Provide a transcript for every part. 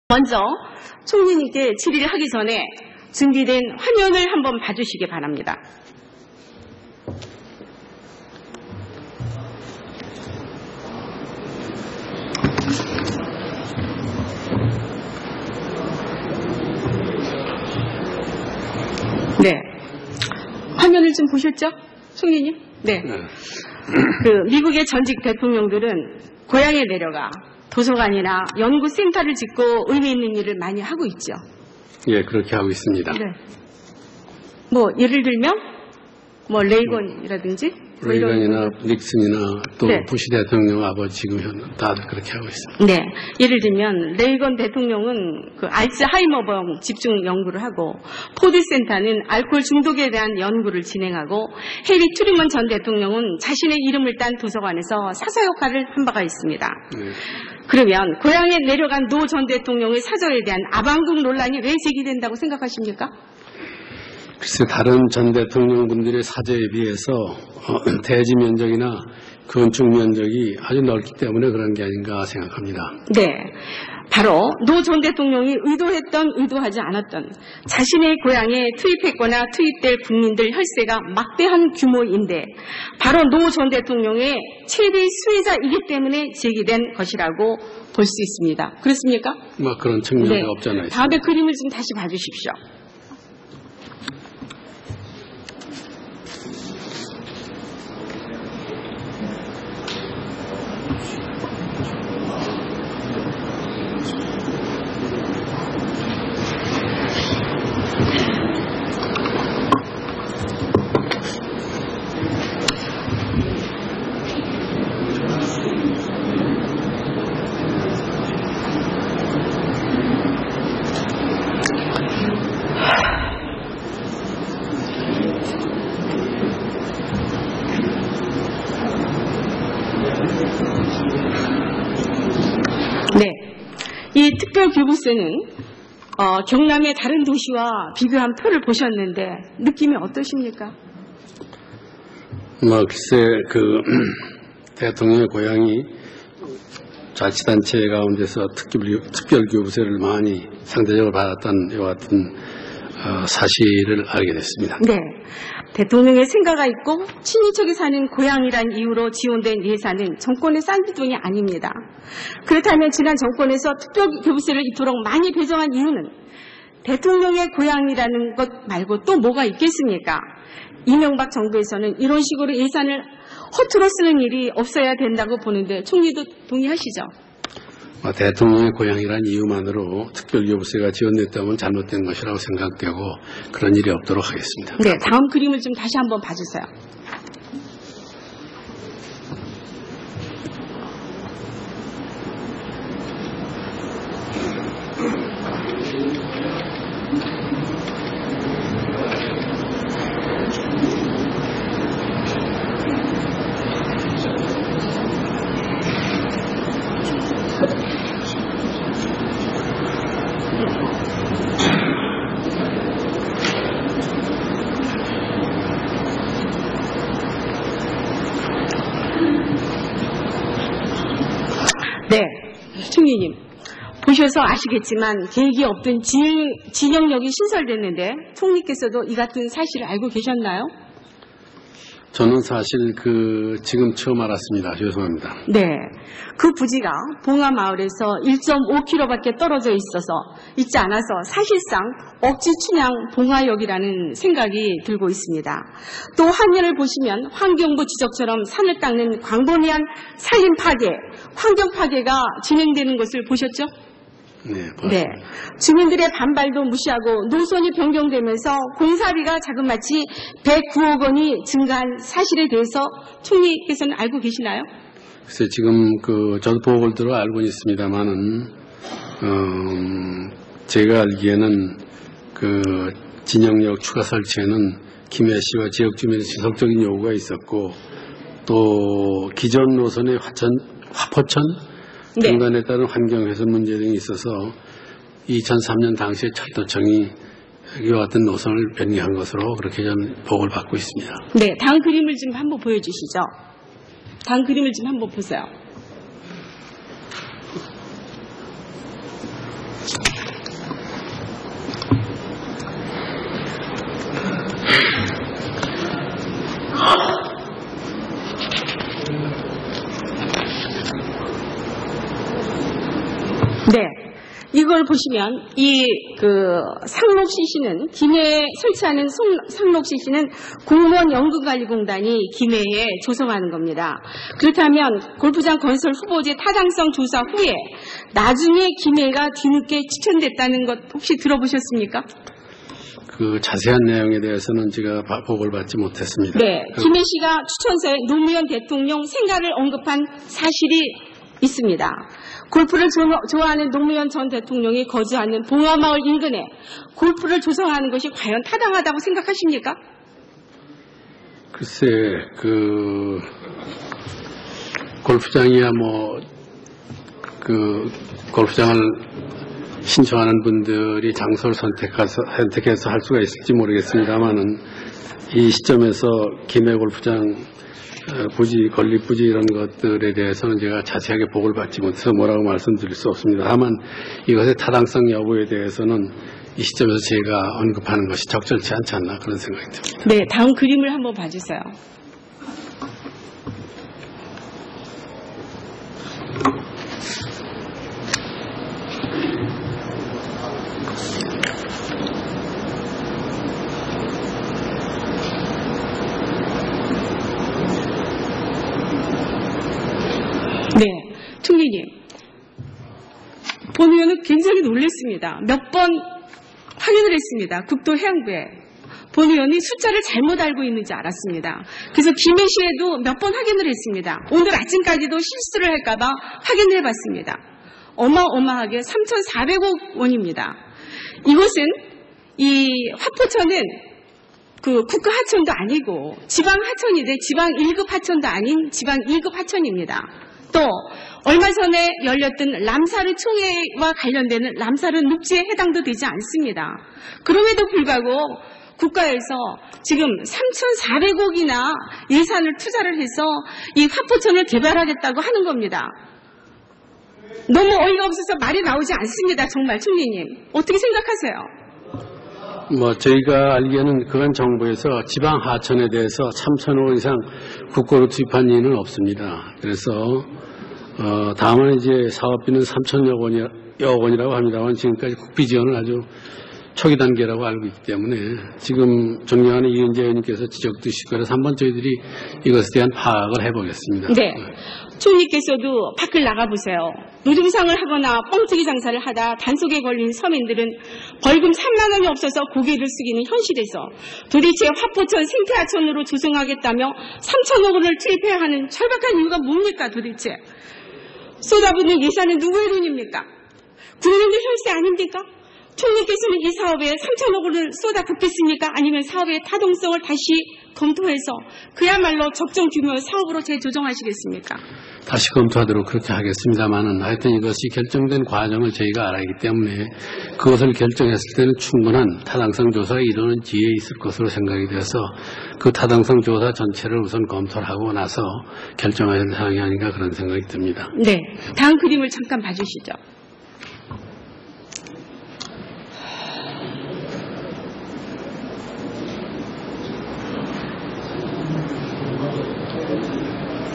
먼저 총리님께 질의를 하기 전에 준비된 화면을 한번 봐주시기 바랍니다. 네, 화면을 좀 보셨죠? 총리님? 네. 미국의 전직 대통령들은 고향에 내려가 도서관이나 연구센터를 짓고 의미 있는 일을 많이 하고 있죠. 예, 그렇게 하고 있습니다. 네. 뭐 예를 들면 레이건이라든지 레이건이나 닉슨이나 또 네. 부시 대통령 아버지 지금 다들 그렇게 하고 있습니다. 네. 예를 들면 레이건 대통령은 그 알츠하이머병 집중 연구를 하고 포드센터는 알코올 중독에 대한 연구를 진행하고 해리 트루먼 전 대통령은 자신의 이름을 딴 도서관에서 사서 역할을 한 바가 있습니다. 네. 그러면 고향에 내려간 노 전 대통령의 사저에 대한 아방궁 논란이 왜 제기된다고 생각하십니까? 글쎄 다른 전 대통령분들의 사저에 비해서 대지 면적이나 건축 면적이 아주 넓기 때문에 그런 게 아닌가 생각합니다. 네. 바로 노 전 대통령이 의도했던 의도하지 않았던 자신의 고향에 투입했거나 투입될 국민들 혈세가 막대한 규모인데 바로 노 전 대통령의 최대 수혜자이기 때문에 제기된 것이라고 볼 수 있습니다. 그렇습니까? 뭐 그런 측면이 네. 없지 않아 있습니다. 다음에 그림을 좀 다시 봐주십시오. 네, 이 특별교부세는 경남의 다른 도시와 비교한 표를 보셨는데 느낌이 어떠십니까? 뭐 글쎄 대통령의 고향이 자치단체 가운데서 특별교부세를 많이 상대적으로 받았다는 이와 같은 사실을 알게 됐습니다. 네. 대통령의 생가가 있고 친인척이 사는 고향이란 이유로 지원된 예산은 정권의 싼비돈이 아닙니다. 그렇다면 지난 정권에서 특별교부세를 이토록 많이 배정한 이유는 대통령의 고향이라는 것 말고 또 뭐가 있겠습니까? 이명박 정부에서는 이런 식으로 예산을 허투루 쓰는 일이 없어야 된다고 보는데 총리도 동의하시죠? 대통령의 고향이란 이유만으로 특별교부세가 지원됐다면 잘못된 것이라고 생각되고 그런 일이 없도록 하겠습니다. 네, 다음 그림을 좀 다시 한번 봐주세요. 네, 총리님 보셔서 아시겠지만 계획이 없던 진영역이 신설됐는데 총리께서도 이 같은 사실을 알고 계셨나요? 저는 사실 지금 처음 알았습니다. 죄송합니다. 네, 그 부지가 봉화마을에서 1.5km밖에 떨어져 있지 않아서 사실상 억지 춘향 봉화역이라는 생각이 들고 있습니다. 또 화면을 보시면 환경부 지적처럼 산을 닦는 광범위한 산림 파괴, 환경 파괴가 진행되는 것을 보셨죠? 네, 보았습니다. 네, 주민들의 반발도 무시하고 노선이 변경되면서 공사비가 자그마치 109억 원이 증가한 사실에 대해서 총리께서는 알고 계시나요? 글쎄 지금 저도 보고를 들어 알고 있습니다만은 제가 알기에는 진영역 추가 설치에는 김해 씨와 지역 주민의 지속적인 요구가 있었고 또 기존 노선의 화포천 네. 중단에 따른 환경훼손 문제 등이 있어서 2003년 당시에 철도청이 이와 같은 노선을 변경한 것으로 그렇게 좀 보고를 받고 있습니다. 네, 다음 그림을 좀 한번 보여주시죠. 다음 그림을 좀 한번 보세요. 이걸 보시면 상록 CC는 김해에 설치하는 상록 CC는 공무원 연금관리공단이 김해에 조성하는 겁니다. 그렇다면 골프장 건설 후보지 타당성 조사 후에 나중에 김해가 뒤늦게 추천됐다는 것 혹시 들어보셨습니까? 그 자세한 내용에 대해서는 제가 보고를 받지 못했습니다. 네, 김해시가 추천서에 노무현 대통령 생가를 언급한 사실이 있습니다. 골프를 좋아하는 노무현 전 대통령이 거주하는 봉화마을 인근에 골프를 조성하는 것이 과연 타당하다고 생각하십니까? 글쎄, 골프장이야 골프장을 신청하는 분들이 장소를 선택해서 할 수가 있을지 모르겠습니다만은 이 시점에서 김해 골프장 건립 부지 이런 것들에 대해서는 제가 자세하게 보고를 받지 못해서 뭐라고 말씀드릴 수 없습니다. 다만 이것의 타당성 여부에 대해서는 이 시점에서 제가 언급하는 것이 적절치 않지 않나 그런 생각이 듭니다. 네, 다음 그림을 한번 봐주세요. 네, 총리님. 본 의원은 굉장히 놀랐습니다. 몇 번 확인을 했습니다. 국토해양부에. 본 의원이 숫자를 잘못 알고 있는지 알았습니다. 그래서 김해시에도 몇 번 확인을 했습니다. 오늘 아침까지도 실수를 할까봐 확인을 해봤습니다. 어마어마하게 3,400억 원입니다. 이것은 이 화포천은 국가 하천도 아니고 지방 하천인데 지방 1급 하천도 아닌 지방 2급 하천입니다. 또 얼마 전에 열렸던 람사르 총회와 관련되는 람사르 녹지에 해당도 되지 않습니다. 그럼에도 불구하고 국가에서 지금 3,400억이나 예산을 투자를 해서 이 화포천을 개발하겠다고 하는 겁니다. 너무 어이가 없어서 말이 나오지 않습니다. 정말 총리님. 어떻게 생각하세요? 저희가 알기에는 그간 정부에서 지방 하천에 대해서 3,000억 원 이상 국고로 투입한 일은 없습니다. 그래서 다만 이제 사업비는 3,000여 원이라고 합니다만 지금까지 국비 지원은 아주 초기 단계라고 알고 있기 때문에 지금 존경하는 이은재 의원님께서 지적 주시고 그래서 한번 저희들이 이것에 대한 파악을 해보겠습니다. 네. 총리께서도 밖을 나가보세요. 노점상을 하거나 뻥튀기 장사를 하다 단속에 걸린 서민들은 벌금 3만 원이 없어서 고개를 숙이는 현실에서 도대체 화포천 생태하천으로 조성하겠다며 3,000억 원을 투입해야 하는 절박한 이유가 뭡니까 도대체? 쏟아붓는 예산은 누구의 돈입니까? 국민들 혈세 아닙니까? 총리께서는 이 사업에 3,000억 원을 쏟아붓겠습니까? 아니면 사업의 타동성을 다시 검토해서 그야말로 적정 규모의 사업으로 재조정하시겠습니까? 다시 검토하도록 그렇게 하겠습니다만은 하여튼 이것이 결정된 과정을 저희가 알아야 하기 때문에 그것을 결정했을 때는 충분한 타당성 조사가 이루어진 뒤에 있을 것으로 생각이 되어서 그 타당성 조사 전체를 우선 검토를 하고 나서 결정해야 할 사항이 아닌가 그런 생각이 듭니다. 네, 다음 그림을 잠깐 봐주시죠.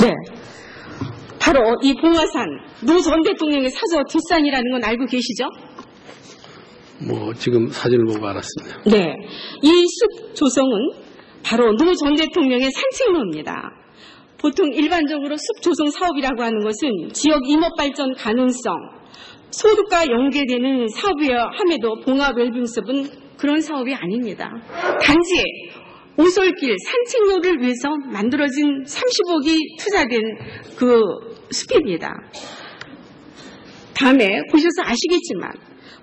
네, 바로 이 봉화산 노 전 대통령의 사저 뒷산이라는 건 알고 계시죠? 지금 사진을 보고 알았습니다. 네, 이 숲 조성은 바로 노 전 대통령의 산책로입니다. 보통 일반적으로 숲 조성 사업이라고 하는 것은 지역 임업 발전 가능성, 소득과 연계되는 사업이어야 함에도 봉화 웰빙숲은 그런 사업이 아닙니다. 단지 오솔길 산책로를 위해서 만들어진 30억이 투자된 그 숲입니다. 다음에 보셔서 아시겠지만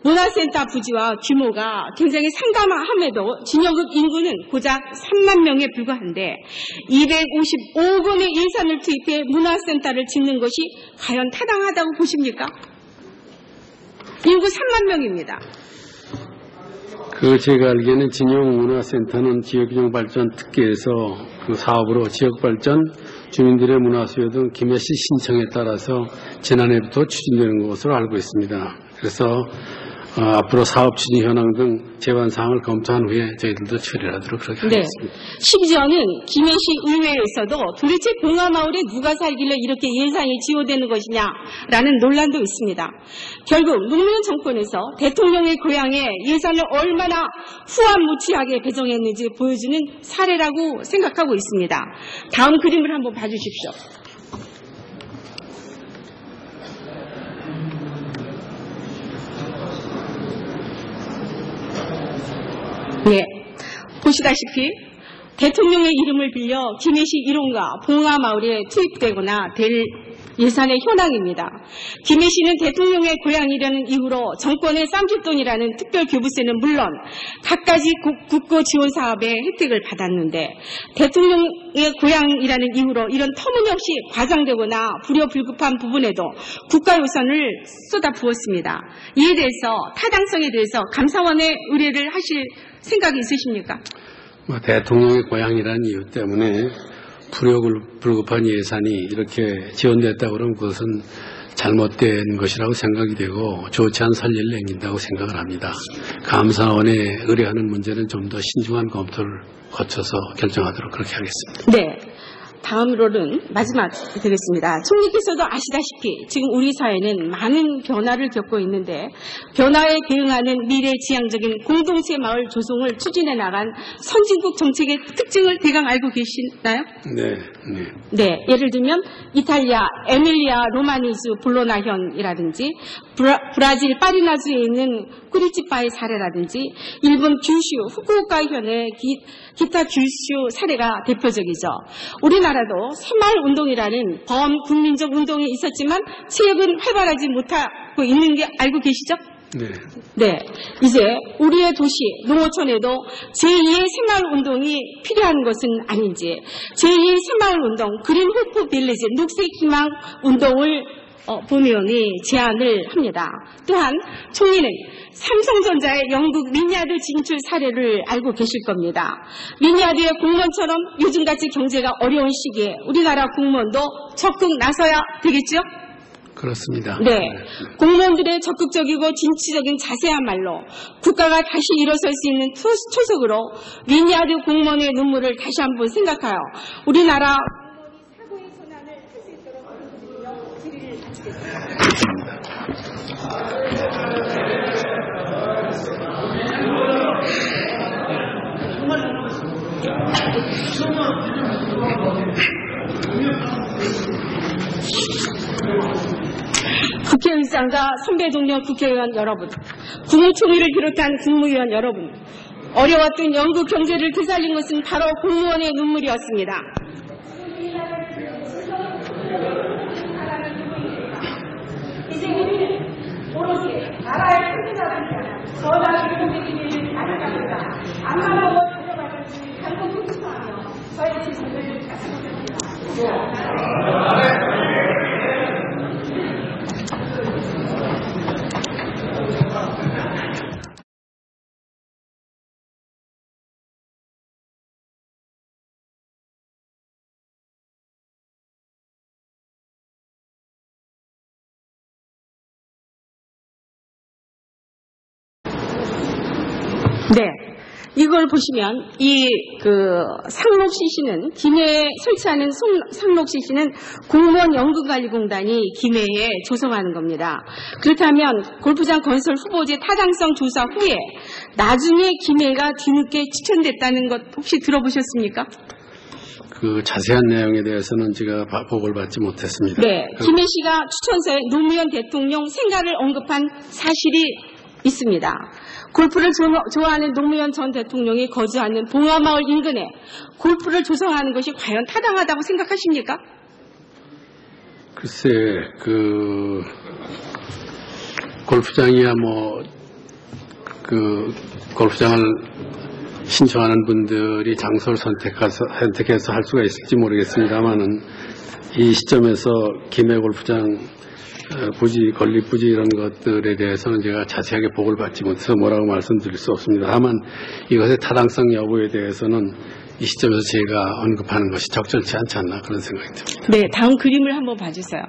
문화센터 부지와 규모가 굉장히 상당함에도 진영급 인구는 고작 3만 명에 불과한데 255억 원의 예산을 투입해 문화센터를 짓는 것이 과연 타당하다고 보십니까? 인구 3만 명입니다. 제가 알기에는 진영문화센터는 지역균형 발전 특계에서 그 사업으로 지역발전, 주민들의 문화수요 등 김해시 신청에 따라서 지난해부터 추진되는 것으로 알고 있습니다. 그래서 앞으로 사업 진위 현황 등 제반 사항을 검토한 후에 저희들도 처리를 하도록 그렇게 하겠습니다. 심지어는 김해시 의회에서도 도대체 봉화마을에 누가 살길래 이렇게 예산이 지원되는 것이냐라는 논란도 있습니다. 결국 노무현 정권에서 대통령의 고향에 예산을 얼마나 후한무치하게 배정했는지 보여주는 사례라고 생각하고 있습니다. 다음 그림을 한번 봐주십시오. 네, 보시다시피 대통령의 이름을 빌려 김해시 1호가 봉화마을에 투입되거나 될 예산의 현황입니다. 김해시는 대통령의 고향이라는 이유로 정권의 쌈짓돈이라는 특별교부세는 물론 갖가지 국고 지원 사업의 혜택을 받았는데 대통령의 고향이라는 이유로 이런 터무니없이 과장되거나 불효불급한 부분에도 국가 예산을 쏟아부었습니다. 이에 대해서 타당성에 대해서 감사원에 의뢰를 하실 생각이 있으십니까? 대통령의 고향이라는 이유 때문에 불효불급한 예산이 이렇게 지원됐다고 그러면 그것은 잘못된 것이라고 생각이 되고 좋지 않은 선리를 남긴다고 생각을 합니다. 감사원에 의뢰하는 문제는 좀 더 신중한 검토를 거쳐서 결정하도록 그렇게 하겠습니다. 네. 다음으로는 마지막 되겠습니다. 총리께서도 아시다시피 지금 우리 사회는 많은 변화를 겪고 있는데 변화에 대응하는 미래지향적인 공동체 마을 조성을 추진해 나간 선진국 정책의 특징을 대강 알고 계시나요? 네. 예를 들면 이탈리아 에밀리아 로마니즈 블로나현이라든지 브라질 파리나주에 있는 꾸리치파의 사례라든지 일본 규슈 후쿠오카현의 기타 규슈 사례가 대표적이죠. 우리나라도 새마을운동이라는 범국민적 운동이 있었지만 최근 활발하지 못하고 있는 게 알고 계시죠? 네. 이제 우리의 도시 농어촌에도 제2의 새마을운동이 필요한 것은 아닌지 제2의 새마을운동 그린 호프 빌리지 녹색희망운동을 본의원이 제안을 합니다. 또한 총리는 삼성전자의 영국 리니아드 진출 사례를 알고 계실 겁니다. 리니아드의 공무원처럼 요즘같이 경제가 어려운 시기에 우리나라 공무원도 적극 나서야 되겠죠? 그렇습니다. 네. 공무원들의 적극적이고 진취적인 자세야말로 국가가 다시 일어설 수 있는 초석으로 리니아드 공무원의 눈물을 다시 한번 생각하여 우리나라 공무원이 사고의 전환을 할 수 있도록 질의를 마치겠습니다. 국회의장과 선배 동료 국회의원 여러분, 국무총리를 비롯한 국무위원 여러분, 어려웠던 영국 경제를 되살린 것은 바로 공무원의 눈물이었습니다. 이제 우리는 오롯이 나라의 통제자들이라는 저당의 공직기밀을 가져갑니다. 안마라고 가져가는 한국 국수하며 저희 지성을 가져갑니다. 네. 이걸 보시면 상록시 씨는 김해에 설치하는 상록시 씨는 공무원 연금관리공단이 김해에 조성하는 겁니다. 그렇다면 골프장 건설 후보지 타당성 조사 후에 나중에 김해가 뒤늦게 추천됐다는 것 혹시 들어보셨습니까? 그 자세한 내용에 대해서는 제가 보고를 받지 못했습니다. 네. 김해시가 추천서에 노무현 대통령 생가를 언급한 사실이 있습니다. 골프를 좋아하는 노무현 전 대통령이 거주하는 봉화마을 인근에 골프를 조성하는 것이 과연 타당하다고 생각하십니까? 글쎄, 골프장이야 골프장을 신청하는 분들이 장소를 선택해서 할 수가 있을지 모르겠습니다만은 이 시점에서 김해 골프장 건립 부지 이런 것들에 대해서는 제가 자세하게 보고를 받지 못해서 뭐라고 말씀드릴 수 없습니다. 다만 이것의 타당성 여부에 대해서는 이 시점에서 제가 언급하는 것이 적절치 않지 않나 그런 생각이 듭니다. 네, 다음 그림을 한번 봐주세요.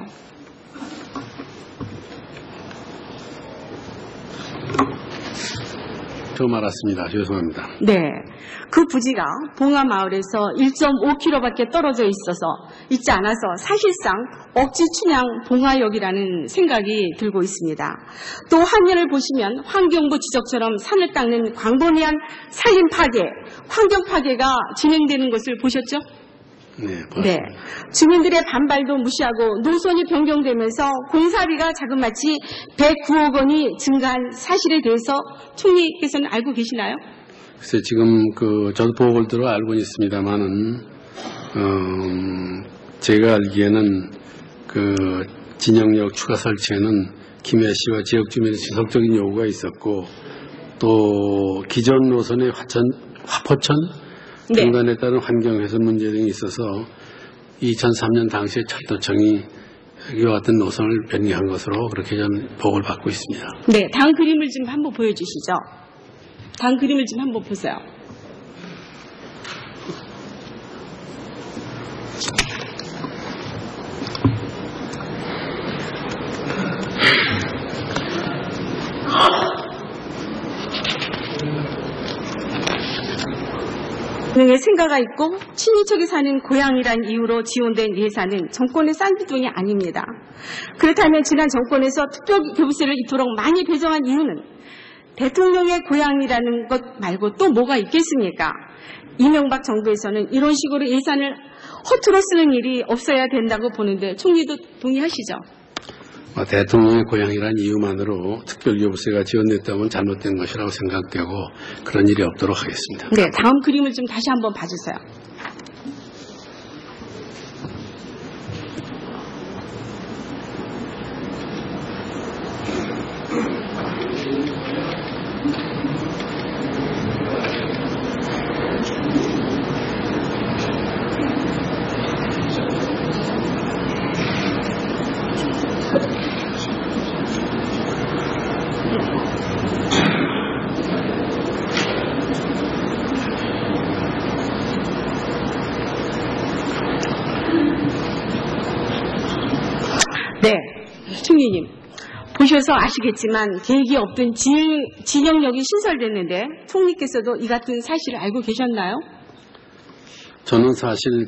처음 알았습니다. 죄송합니다. 네. 그 부지가 봉화마을에서 1.5km밖에 떨어져 있지 않아서 사실상 억지 춘향 봉화역이라는 생각이 들고 있습니다. 또 화면을 보시면 환경부 지적처럼 산을 닦는 광범위한 산림 파괴, 환경 파괴가 진행되는 것을 보셨죠? 네, 보았습니다. 네. 주민들의 반발도 무시하고 노선이 변경되면서 공사비가 자그마치 109억 원이 증가한 사실에 대해서 총리께서는 알고 계시나요? 글쎄 지금 저도 보고를 들어 알고 있습니다만은 제가 알기에는 진영역 추가 설치에는 김해 씨와 지역 주민의 지속적인 요구가 있었고 또 기존 노선의 화포천 네. 중단에 따른 환경 훼손 문제 등이 있어서 2003년 당시에 철도청이 이와 같은 노선을 변경한 것으로 그렇게 좀 보고를 받고 있습니다. 네, 다음 그림을 좀 한번 보여주시죠. 다음 그림을 좀 한번 보세요. 의 생가가 있고 친인척이 사는 고향이란 이유로 지원된 예산은 정권의 싼비동이 아닙니다. 그렇다면 지난 정권에서 특별교부세를 이토록 많이 배정한 이유는 대통령의 고향이라는 것 말고 또 뭐가 있겠습니까? 이명박 정부에서는 이런 식으로 예산을 허투루 쓰는 일이 없어야 된다고 보는데 총리도 동의하시죠? 대통령의 고향이란 이유만으로 특별교부세가 지원됐다면 잘못된 것이라고 생각되고 그런 일이 없도록 하겠습니다. 네, 다음 그림을 좀 다시 한번 봐주세요. 네, 총리님 보셔서 아시겠지만 계획이 없던 진영역이 신설됐는데 총리께서도 이 같은 사실을 알고 계셨나요? 저는 사실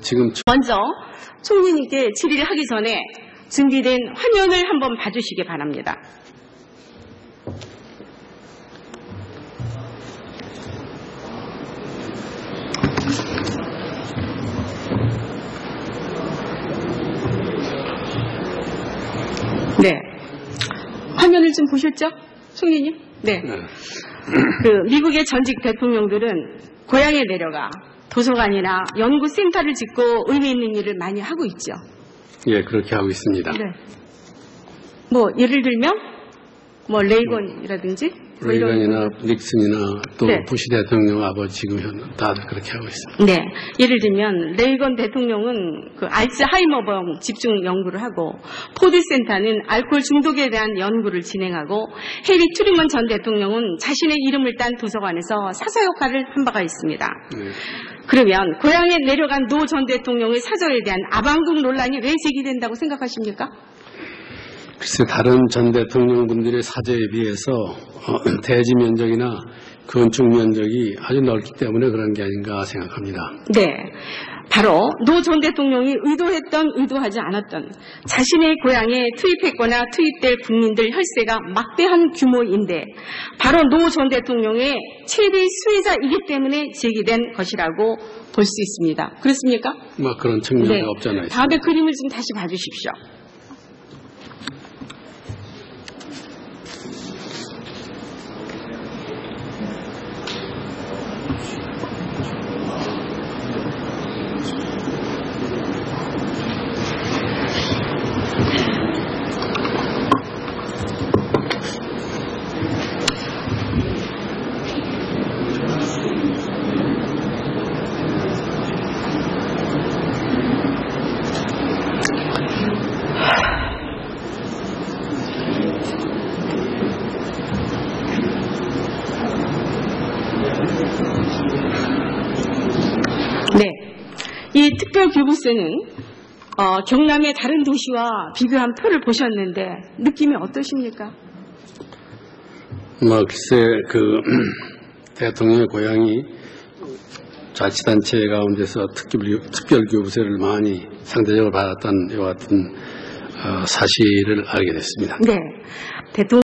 지금 먼저 총리님께 질의를 하기 전에 준비된 화면을 한번 봐주시기 바랍니다. 네. 화면을 좀 보셨죠? 총리님? 네. 미국의 전직 대통령들은 고향에 내려가 도서관이나 연구센터를 짓고 의미 있는 일을 많이 하고 있죠. 예, 그렇게 하고 있습니다. 네. 예를 들면, 레이건이라든지, 레이건이나 닉슨이나 또 네. 부시 대통령 아버지 지금 다들 그렇게 하고 있습니다. 네. 예를 들면 레이건 대통령은 알츠하이머병 집중 연구를 하고 포드센터는 알코올 중독에 대한 연구를 진행하고 해리 트루먼 전 대통령은 자신의 이름을 딴 도서관에서 사서 역할을 한 바가 있습니다. 네. 그러면 고향에 내려간 노 전 대통령의 사절에 대한 아방궁 논란이 왜 제기된다고 생각하십니까? 글쎄 다른 전 대통령분들의 사저에 비해서 대지 면적이나 건축 면적이 아주 넓기 때문에 그런 게 아닌가 생각합니다. 네. 바로 노 전 대통령이 의도했던 의도하지 않았던 자신의 고향에 투입했거나 투입될 국민들 혈세가 막대한 규모인데 바로 노 전 대통령의 최대 수혜자이기 때문에 제기된 것이라고 볼 수 있습니다. 그렇습니까? 그런 측면이 네. 없지 않아 있습니다. 다음에 그림을 좀 다시 봐주십시오. 네, 이 특별교부세는 경남의 다른 도시와 비교한 표를 보셨는데 느낌이 어떠십니까? 글쎄 대통령의 고향이 자치단체 가운데서 특별교부세를 많이 상대적으로 받았다는 이와 같은 사실을 알게 됐습니다. 네. 대통령